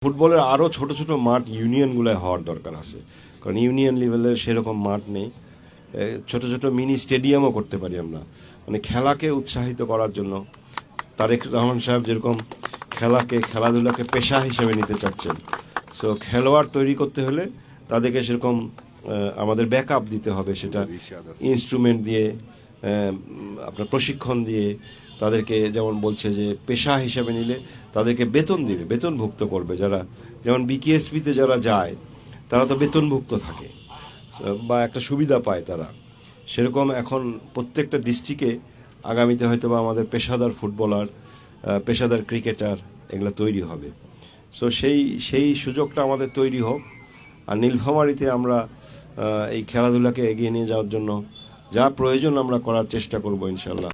ফুটবলের আরও ছোট ছোট মাঠ ইউনিয়নগুলোয় হওয়ার দরকার আছে, কারণ ইউনিয়ন লেভেলের সেরকম মাঠ নেই। ছোট ছোট মিনি স্টেডিয়ামও করতে পারি আমরা, মানে খেলাকে উৎসাহিত করার জন্য। তারেক রহমান সাহেব যেরকম খেলাধুলাকে পেশা হিসেবে নিতে চাচ্ছেন, সো খেলোয়াড় তৈরি করতে হলে তাদেরকে সেরকম আমাদের ব্যাকআপ দিতে হবে, সেটা ইনস্ট্রুমেন্ট দিয়ে, আপনার প্রশিক্ষণ দিয়ে তাদেরকে, যেমন বলছে যে পেশা হিসাবে নিলে তাদেরকে বেতন দিবে, বেতনভুক্ত করবে। যারা যেমন বিকেএসপিতে যারা যায় তারা তো বেতনভুক্ত থাকে বা একটা সুবিধা পায় তারা, সেরকম এখন প্রত্যেকটা ডিস্ট্রিক্টে আগামীতে হয়তো বা আমাদের পেশাদার ফুটবলার, পেশাদার ক্রিকেটার এগুলো তৈরি হবে। সো সেই সুযোগটা আমাদের তৈরি হোক। আর নীলফামারীতে আমরা এই খেলাধুলাকে এগিয়ে নিয়ে যাওয়ার জন্য যা প্রয়োজন আমরা করার চেষ্টা করব ইনশাল্লাহ।